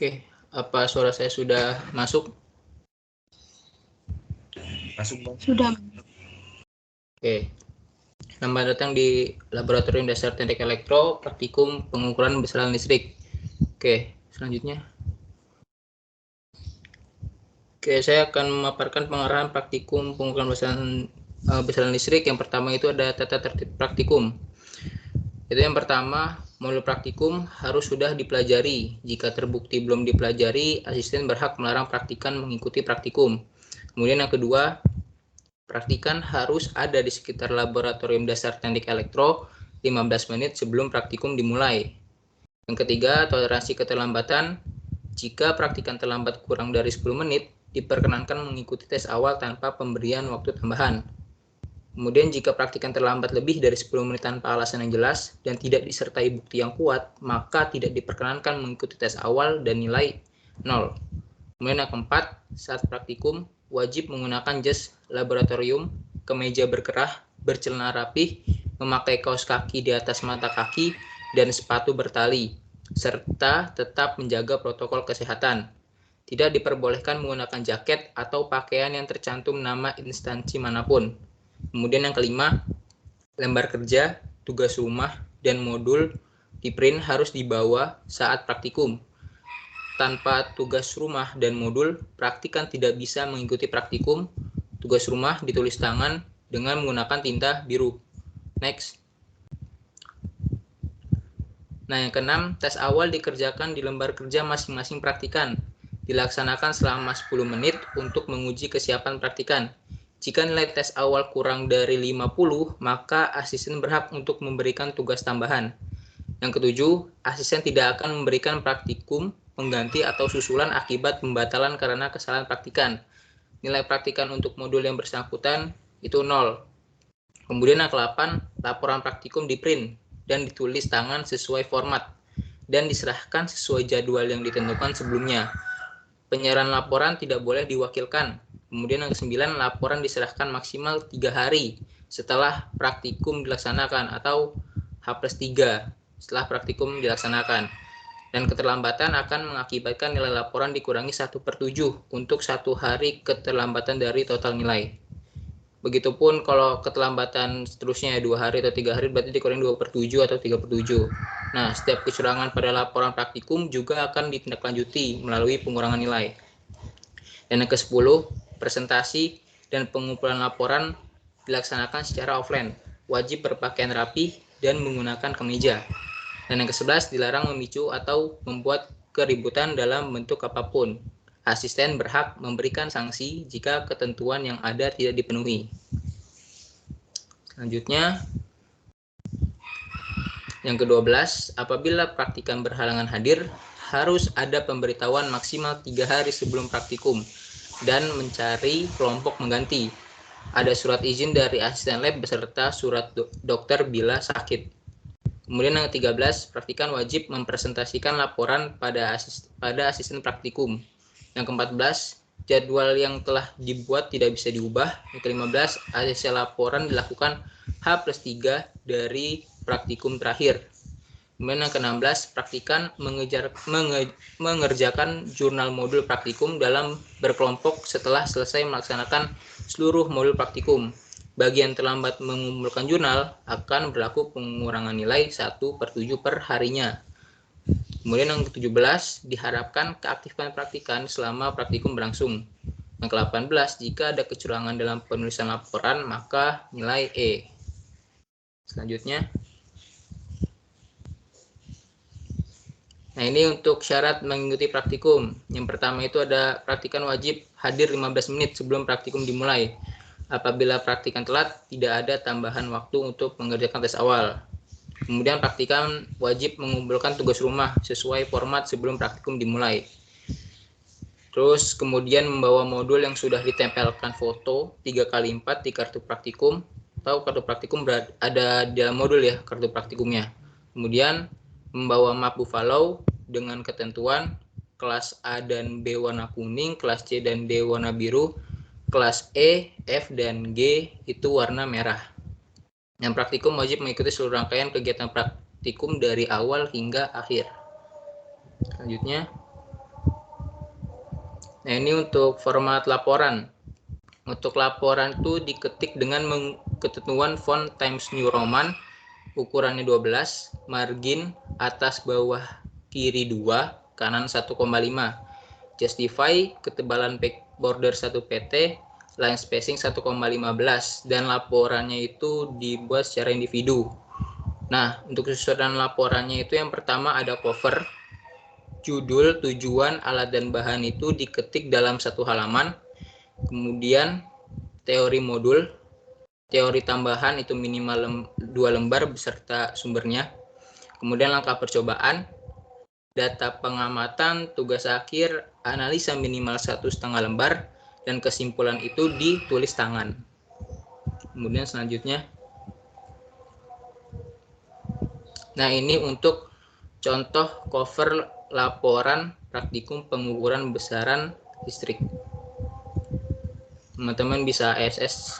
Oke, apa suara saya sudah masuk? Masuk, Bang. Sudah. Oke. Selamat datang di Laboratorium Dasar Teknik Elektro, Praktikum Pengukuran Besaran Listrik. Oke, selanjutnya. Oke, saya akan memaparkan pengarahan praktikum pengukuran besaran listrik. Yang pertama itu ada tata tertib praktikum. Itu yang pertama, modul praktikum harus sudah dipelajari. Jika terbukti belum dipelajari, asisten berhak melarang praktikan mengikuti praktikum. Kemudian yang kedua, praktikan harus ada di sekitar Laboratorium Dasar Teknik Elektro 15 menit sebelum praktikum dimulai. Yang ketiga, toleransi keterlambatan. Jika praktikan terlambat kurang dari 10 menit, diperkenankan mengikuti tes awal tanpa pemberian waktu tambahan. Kemudian jika praktikan terlambat lebih dari 10 menit tanpa alasan yang jelas dan tidak disertai bukti yang kuat, maka tidak diperkenankan mengikuti tes awal dan nilai 0. Kemudian yang keempat, saat praktikum wajib menggunakan jas laboratorium, kemeja berkerah, bercelana rapih, memakai kaos kaki di atas mata kaki, dan sepatu bertali, serta tetap menjaga protokol kesehatan. Tidak diperbolehkan menggunakan jaket atau pakaian yang tercantum nama instansi manapun. Kemudian yang kelima, lembar kerja, tugas rumah, dan modul di print harus dibawa saat praktikum. Tanpa tugas rumah dan modul, praktikan tidak bisa mengikuti praktikum. Tugas rumah ditulis tangan dengan menggunakan tinta biru. Next. Nah, yang keenam, tes awal dikerjakan di lembar kerja masing-masing praktikan. Dilaksanakan selama 10 menit untuk menguji kesiapan praktikan. Jika nilai tes awal kurang dari 50, maka asisten berhak untuk memberikan tugas tambahan. Yang ketujuh, asisten tidak akan memberikan praktikum, pengganti atau susulan akibat pembatalan karena kesalahan praktikan. Nilai praktikan untuk modul yang bersangkutan itu 0. Kemudian yang ke-8, laporan praktikum di print dan ditulis tangan sesuai format dan diserahkan sesuai jadwal yang ditentukan sebelumnya. Penyaran laporan tidak boleh diwakilkan. Kemudian yang ke-9, laporan diserahkan maksimal 3 hari setelah praktikum dilaksanakan atau H+3 setelah praktikum dilaksanakan. Dan keterlambatan akan mengakibatkan nilai laporan dikurangi 1/7 untuk 1 hari keterlambatan dari total nilai. Begitupun kalau keterlambatan seterusnya 2 hari atau 3 hari berarti dikurangi 2/7 atau 3/7. Nah, setiap kecurangan pada laporan praktikum juga akan ditindaklanjuti melalui pengurangan nilai. Dan yang ke-10, presentasi dan pengumpulan laporan dilaksanakan secara offline. Wajib berpakaian rapi dan menggunakan kemeja. Dan yang ke-11, dilarang memicu atau membuat keributan dalam bentuk apapun. Asisten berhak memberikan sanksi jika ketentuan yang ada tidak dipenuhi. Selanjutnya, yang ke-12, apabila praktikan berhalangan hadir, harus ada pemberitahuan maksimal 3 hari sebelum praktikum dan mencari kelompok mengganti. Ada surat izin dari asisten lab beserta surat dokter bila sakit. Kemudian yang ke-13, praktikan wajib mempresentasikan laporan pada asisten praktikum. Yang ke-14, jadwal yang telah dibuat tidak bisa diubah. Yang ke-15, ACC laporan dilakukan H+3 dari praktikum terakhir. Kemudian yang ke-16, praktikan mengerjakan jurnal modul praktikum dalam berkelompok setelah selesai melaksanakan seluruh modul praktikum. Bagi yang terlambat mengumpulkan jurnal, akan berlaku pengurangan nilai 1/7 per harinya. Kemudian yang ke-17, diharapkan keaktifan praktikan selama praktikum berlangsung. Yang ke-18, jika ada kecurangan dalam penulisan laporan, maka nilai E. Selanjutnya. Nah, ini untuk syarat mengikuti praktikum. Yang pertama itu ada praktikan wajib hadir 15 menit sebelum praktikum dimulai. Apabila praktikan telat, tidak ada tambahan waktu untuk mengerjakan tes awal. Kemudian praktikan wajib mengumpulkan tugas rumah sesuai format sebelum praktikum dimulai. Terus kemudian membawa modul yang sudah ditempelkan foto 3x4 di kartu praktikum. Atau kartu praktikum ada di dalam modul ya kartu praktikumnya. Kemudian membawa map Buffalo dengan ketentuan kelas A dan B warna kuning, kelas C dan D warna biru, kelas E, F, dan G itu warna merah. Yang praktikum wajib mengikuti seluruh rangkaian kegiatan praktikum dari awal hingga akhir. Selanjutnya. Nah, ini untuk format laporan. Untuk laporan itu diketik dengan ketentuan font Times New Roman, ukurannya 12, margin atas bawah kiri 2, kanan 1,5. Justify ketebalan border 1 pt, line spacing 1,15, dan laporannya itu dibuat secara individu. Nah, untuk susunan laporannya itu yang pertama ada cover, judul, tujuan, alat, dan bahan itu diketik dalam satu halaman. Kemudian teori modul, teori tambahan itu minimal 2 lembar beserta sumbernya. Kemudian langkah percobaan, data pengamatan, tugas akhir, analisa minimal 1,5 lembar, dan kesimpulan itu ditulis tangan. Kemudian selanjutnya, nah ini untuk contoh cover laporan praktikum pengukuran besaran listrik. Teman-teman bisa SS.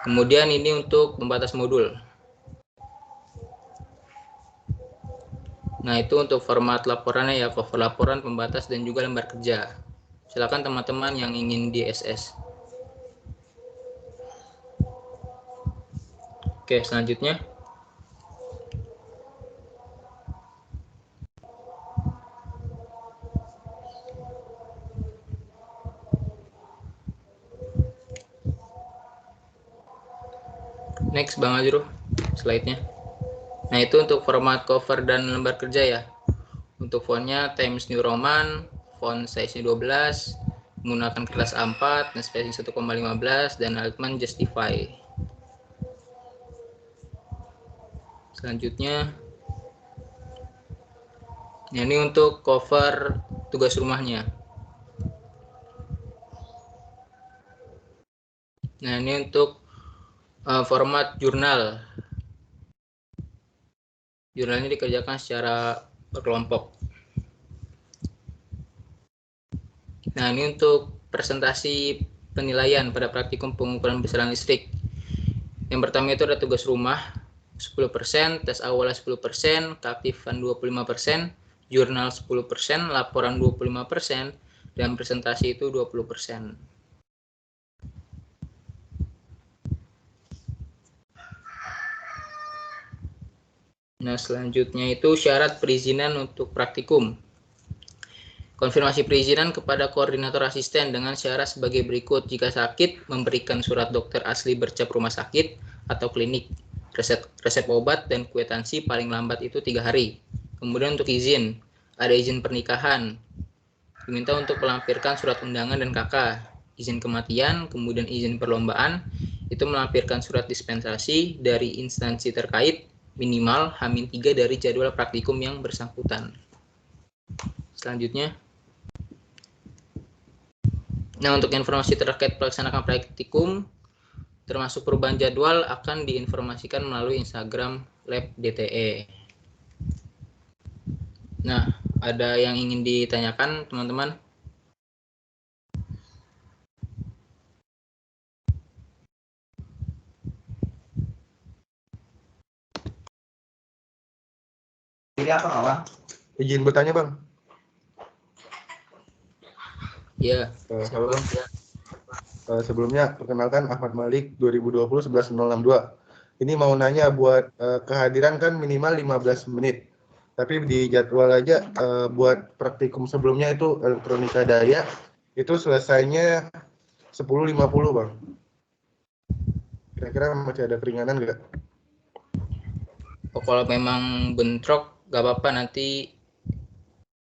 Kemudian ini untuk pembatas modul. Nah, itu untuk format laporannya ya, cover laporan, pembatas, dan juga lembar kerja. Silakan teman-teman yang ingin di SS. Oke, selanjutnya. Next, Bang Azrul, slide-nya. Nah, itu untuk format cover dan lembar kerja ya. Untuk fontnya Times New Roman, font size-nya 12, menggunakan kertas A4, dan spacing 1,15, dan alignment Justify. Selanjutnya, ini untuk cover tugas rumahnya. Nah, ini untuk format jurnal. Jurnalnya dikerjakan secara berkelompok. Nah, ini untuk presentasi penilaian pada praktikum pengukuran besaran listrik. Yang pertama itu ada tugas rumah 10%, tes awalnya 10%, keaktifan 25%, jurnal 10%, laporan 25%, dan presentasi itu 20%. Nah, selanjutnya itu syarat perizinan untuk praktikum. Konfirmasi perizinan kepada koordinator asisten dengan syarat sebagai berikut. Jika sakit, memberikan surat dokter asli bercap rumah sakit atau klinik, resep obat, dan kwitansi paling lambat itu 3 hari. Kemudian untuk izin, ada izin pernikahan, diminta untuk melampirkan surat undangan dan KK, izin kematian, kemudian izin perlombaan, itu melampirkan surat dispensasi dari instansi terkait, minimal H-3 dari jadwal praktikum yang bersangkutan. Selanjutnya, nah untuk informasi terkait pelaksanaan praktikum, termasuk perubahan jadwal akan diinformasikan melalui Instagram Lab DTE. Nah, ada yang ingin ditanyakan teman-teman? Ini apa, Bang? Izin bertanya, Bang. Ya. Sebelumnya, perkenalkan Ahmad Malik, 2020-11-062. Ini mau nanya buat kehadiran kan minimal 15 menit. Tapi di jadwal aja buat praktikum sebelumnya itu elektronika daya, itu selesainya 10.50, Bang. Kira-kira masih ada keringanan nggak? Oh, kalau memang bentrok, gak apa-apa, nanti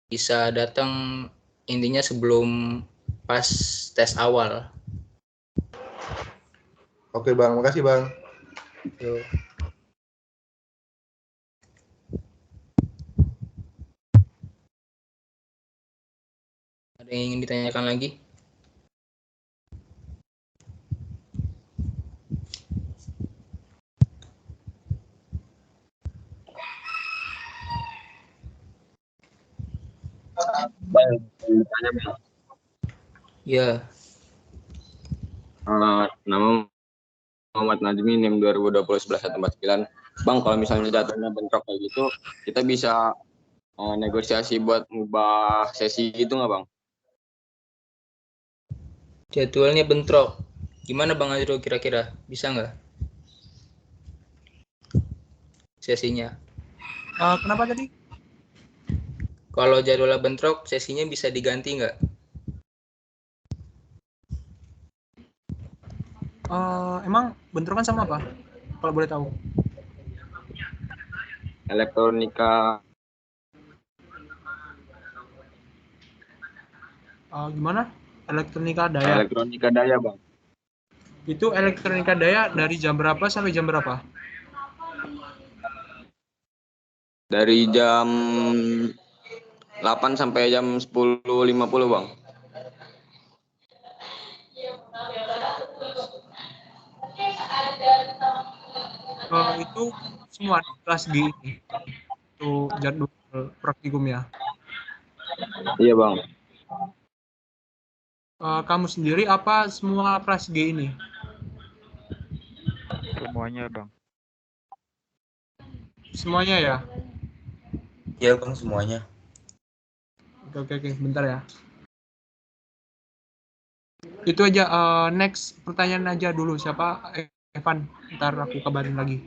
bisa datang intinya sebelum pas tes awal. Oke, Bang. Makasih, Bang. Yo. Ada yang ingin ditanyakan lagi? Bang, tanya Bang. Ya. Nama Muhammad Najmi, NIM 2020-11-149. Bang, kalau misalnya jatuhnya bentrok kayak gitu, kita bisa negosiasi buat ngubah sesi gitu nggak, Bang? Jadwalnya bentrok. Gimana Bang Azrul kira-kira? Bisa nggak sesinya? Kenapa tadi? Kalau jadwalnya bentrok, sesinya bisa diganti nggak? Emang bentrokan sama apa? Kalau boleh tahu. Elektronika. Gimana? Elektronika daya. Elektronika daya, Bang. Itu elektronika daya dari jam berapa sampai jam berapa? Dari jam 8 sampai jam 10.50, Bang. Itu semua di kelas G ini. Itu jadwal praktikumnya. Iya, Bang. Kamu sendiri apa semua kelas G ini? Semuanya, Bang. Semuanya ya? Iya Bang, semuanya. Oke. Bentar ya. Itu aja. Next pertanyaan aja dulu. Siapa? Evan. Ntar aku kabarin lagi.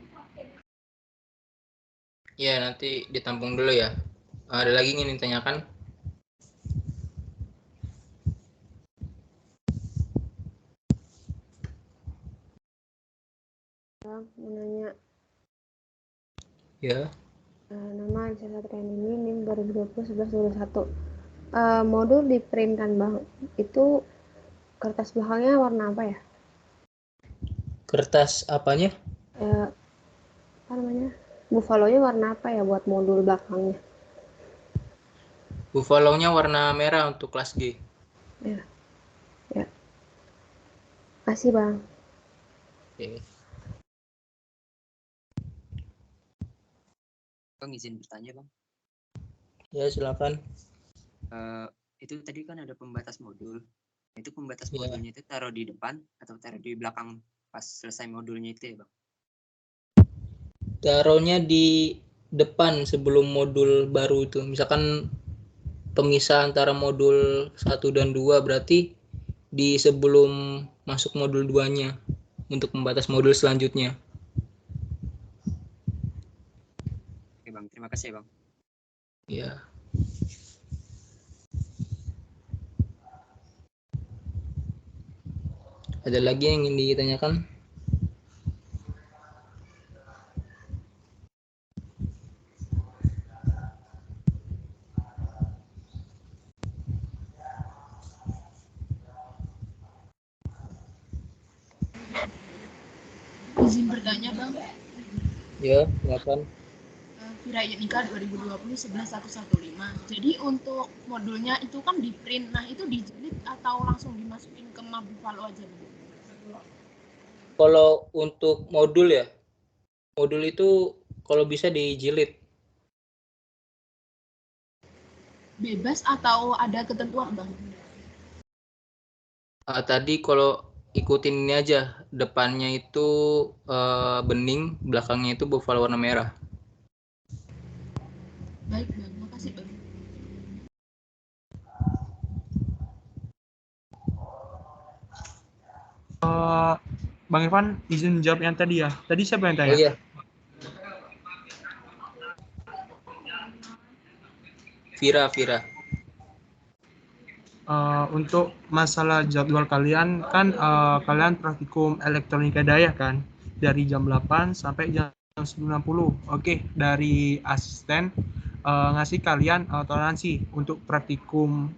Ya, nanti ditampung dulu ya. Ada lagi yang ingin ditanyakan? Bang, mau nanya. Ya. Nama Anissa Satriani, NIM 2020-1121. Modul di print kan Bang, itu kertas belakangnya warna apa ya? Kertas apanya? Apa namanya? Buffalo-nya warna apa ya buat modul belakangnya? Buffalo-nya warna merah untuk kelas G. Ya. Kasih Bang. Oke. Bang, izin bertanya Bang. Ya, silakan. Itu tadi kan ada pembatas modul. Itu pembatas Ya. modulnya itu taruh di depan atau taruh di belakang pas selesai modulnya itu ya Bang? Taruhnya di depan sebelum modul baru itu. Misalkan pemisah antara modul 1 dan 2 berarti di sebelum masuk modul 2-nya untuk membatas modul selanjutnya. Oke Bang, terima kasih ya Bang. Ya. Ada lagi yang ingin ditanyakan? Izin bertanya Bang. Ya, silakan. Vira Yenika 2020-11115. Jadi untuk modulnya itu kan di print. Nah, itu dijilid atau langsung dimasukin ke map Buffalo aja Bang? Kalau untuk modul ya, modul itu kalau bisa dijilid. Bebas atau ada ketentuan Bang? Tadi kalau ikutin ini aja, depannya itu bening, belakangnya itu buffalo warna merah. Baik Bang, makasih Bang. Bang Irfan, izin jawab yang tadi ya. Tadi siapa yang tanya? Oh iya. Vira. Untuk masalah jadwal kalian kan kalian praktikum elektronika daya kan dari jam 8 sampai jam 9.60. Oke, dari asisten ngasih kalian toleransi untuk praktikum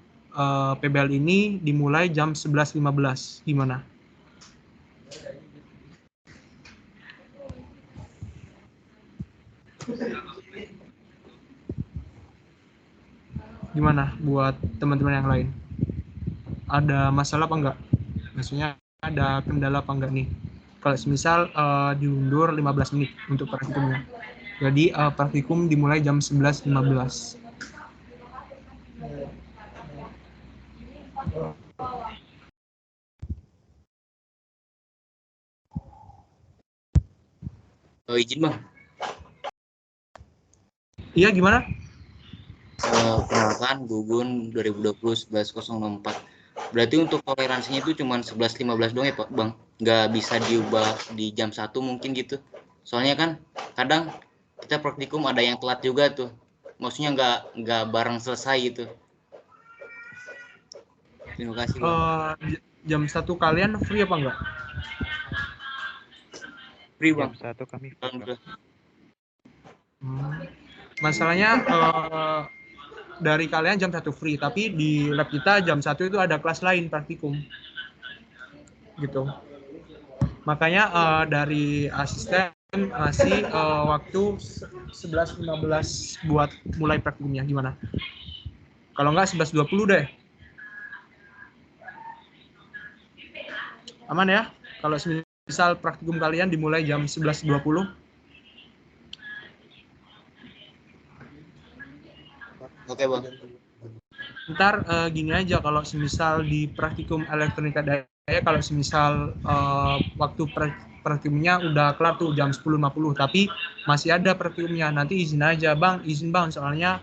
PBL ini dimulai jam 11.15. Gimana? Gimana buat teman-teman yang lain? Ada masalah apa enggak? Maksudnya ada kendala apa enggak nih? Kalau semisal diundur 15 menit untuk praktikumnya. Jadi praktikum dimulai jam 11.15. Oh, izin Bang. Iya, gimana? Perkenalkan Gugun 2020-1104. Berarti untuk toleransinya itu cuma 11-15 doang ya Pak Bang? Nggak bisa diubah di jam 1 mungkin gitu. Soalnya kan kadang kita praktikum ada yang telat juga tuh. Maksudnya nggak bareng selesai gitu. Terima kasih Bang. Jam 1 kalian free apa enggak? Free Bang. Jam 1 kami free, Bang. Alhamdulillah. Masalahnya dari kalian jam 1 free, tapi di lab kita jam 1 itu ada kelas lain praktikum. Gitu. Makanya dari asisten ngasih waktu 11.15 buat mulai praktikumnya. Gimana? Kalau enggak 11.20 deh. Aman ya? Kalau misal praktikum kalian dimulai jam 11.20. Oke Bang. Ntar gini aja, kalau semisal di praktikum elektronika daya, kalau semisal waktu praktikumnya udah kelar tuh jam 10.50, tapi masih ada praktikumnya, nanti izin aja, Bang, izin Bang, soalnya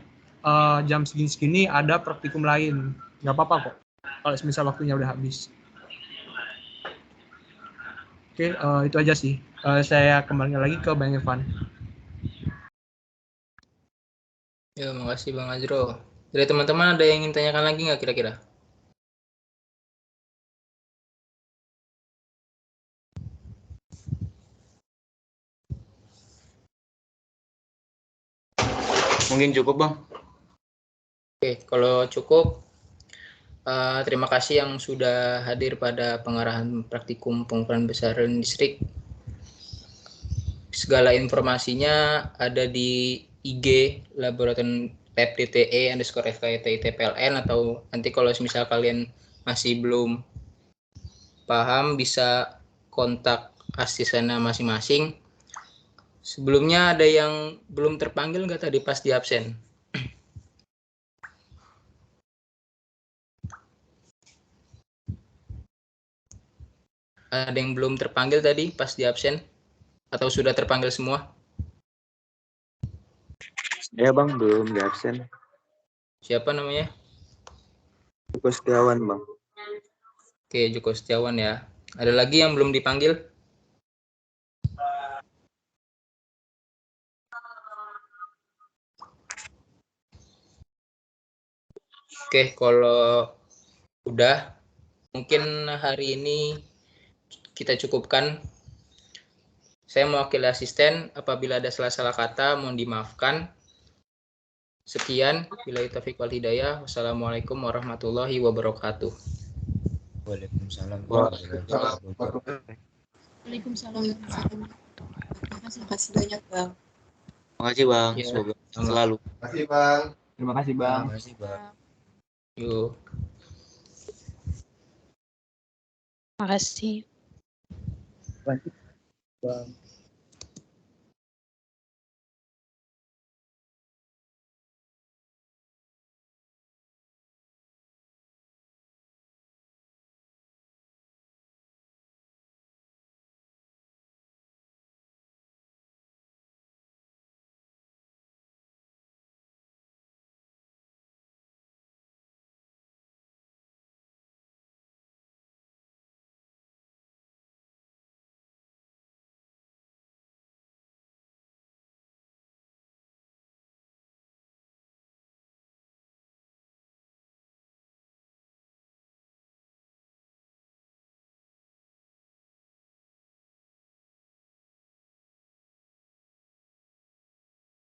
jam segini-segini ada praktikum lain. Nggak apa-apa kok, kalau semisal waktunya udah habis. Oke, itu aja sih. Saya kembali lagi ke Bang Irfan. Ya, makasih Bang Azro. Dari teman-teman ada yang ingin tanyakan lagi nggak kira-kira? Mungkin cukup Bang. Oke, kalau cukup, terima kasih yang sudah hadir pada pengarahan praktikum pengukuran besaran listrik. Segala informasinya ada di IG Laboratorium Lab DTE _ FKIT PLN, atau nanti kalau misal kalian masih belum paham bisa kontak asistennya masing-masing. Sebelumnya ada yang belum terpanggil nggak tadi pas di absen? Ada yang belum terpanggil tadi pas di absen? Atau sudah terpanggil semua? Ya Bang, belum di absen. Siapa namanya? Joko Setiawan Bang. Oke, Joko Setiawan ya. Ada lagi yang belum dipanggil? Oke, kalau udah, mungkin hari ini kita cukupkan. Saya mewakili asisten, apabila ada salah-salah kata mohon dimaafkan. Sekian, billahi taufiq wal hidayah. Wassalamualaikum warahmatullahi wabarakatuh. Waalaikumsalam. Waalaikumsalam. Terima kasih banyak Bang. Terima kasih Bang. Ya, Semoga sama. selalu. Terima kasih Bang. Terima kasih, Bang. Terima kasih Bang. Yuk. Makasih. Bang.